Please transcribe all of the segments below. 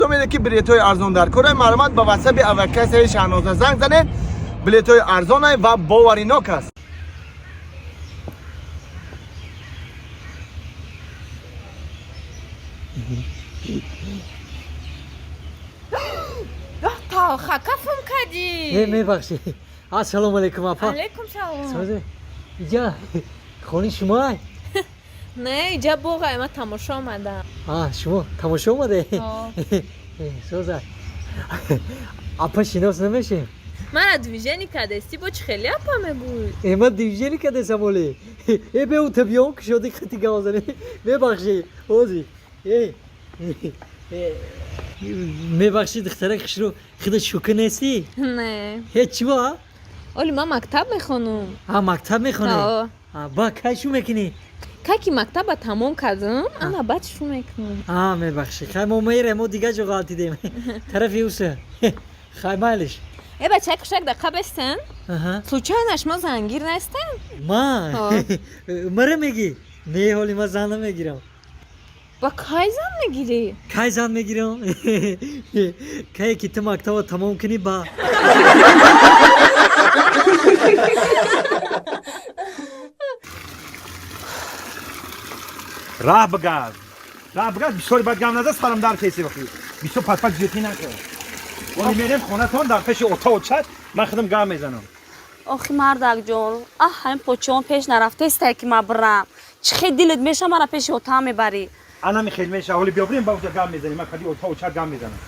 تو میده که بلیط‌های ارزان در کره معلومات با واتساپ اوکس شهناز زنگ زنه. بلیط‌های ارزان و باوریناک است. تا خکفم کردی. میبخشی. السلام علیکم اپا. علیکم سلام. سوزه اینجا خونه شما؟ نه اینجا بوغه ما تماشا آمدم. شما تماشا اومده؟ سوزه اپا شناس نمیشه؟ من دیویژنی کدستی با چه خیلی اپامه بود. ما دیویژنی کده سمولی به اون تبیان که شده خطی گازنه. میبخشی اوزی میبخشی دختره خشرو خدا شوکه نیستی؟ نه هیچ با؟ اولی ما مکتب میخونم. مکتب میخونه؟ با که شو میکنی؟ که مکتب تمام کردم انا بعد شو میکنم. میبخشی خیلی ما میره ما دیگه جا غلطی دیم طرفی اوسه خیلی مالش ای بچه کشک دقیقه بستن؟ سوچه نشما زنگیر نیستن؟ ما مره میگی؟ نه حالی ما زن نمیگیرم. با کای زن میگیری؟ کای زن میگیرم؟ که تو مکتب تمام کنی با راه بگرد بیشتری باید گم نزد سرم در کیسی بخوی بیشتر پت زیتی نکن ولی میریم خونه تان در پیش اتاق و چت من خودم گم میزنم. آخی مردک جون همین پوچون پیش نرفته است که ما برم چه خیلی دلت میشه مرا پیش اتاق میبری. انا خیلی میشه حالی بیا بریم با اونجا گم میزنیم من خودی اتاق و چت گم میزنم.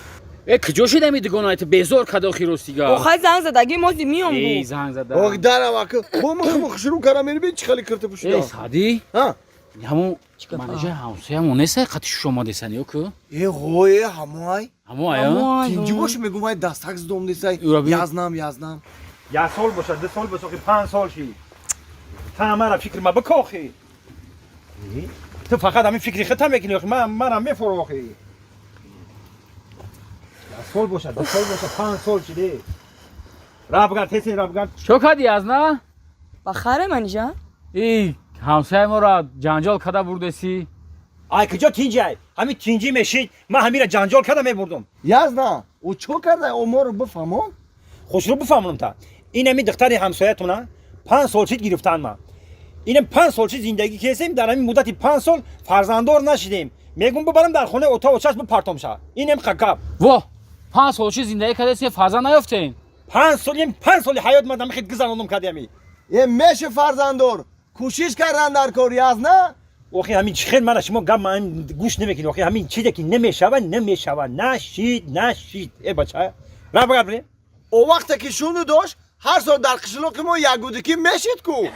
کجا شده می دگونایت بزور کدا خیروستیگا آخه زنگ زدگی مازی میام ای بود. زنگ زده اوه دارم اکو بوم خشرو کردم میری چه خالی کرده پوشیدا. ای سادی ها همون منیجر همسایه همونه قطی شما دسنی اوکو هوی همای همو آیا تینجی باشه میگم دستک دوم دیسای یازنام یه سال باشه 2 سال باشه 5 سال شی تا مرا فکر ما بکوخی تو فقط همین فکری ختم میکنی من میفروخی. یه سال باشه 2 سال باشه 5 سال شده راه بگرد شو کدی از نه بخره منجا ای همسایه ما را جنجال کدا بردسی آی کجا تینجی همین تینجی میشید من همین را جنجال کردم میبردم. یازنا او چو کرده امور بفهمون خوش رو بفهمونم تا این همین دختر همسایتونه 5 سال چیت گرفتن ما اینم 5 سال چیت زندگی کردیم در همین مدت 5 سال فرزنددار نشدیم میگم ببرم در خونه اتاق و چشم بپرتم شه اینم خکاب وا 5 سال چی زندگی کردی فرزند نیافتین 5 سال حیات مدام خیلی گذروندم کردم. یه میشه فرزندور کوشش کردن در کار یازنا اوخی همین چه خیلی من شما گم من گوش نمیکنی اوخی همین چیزی که نمیشود نشید ای بچه را بگرد او وقت که شونو داشت هر سال در قشلو که ما یگودکی میشید کو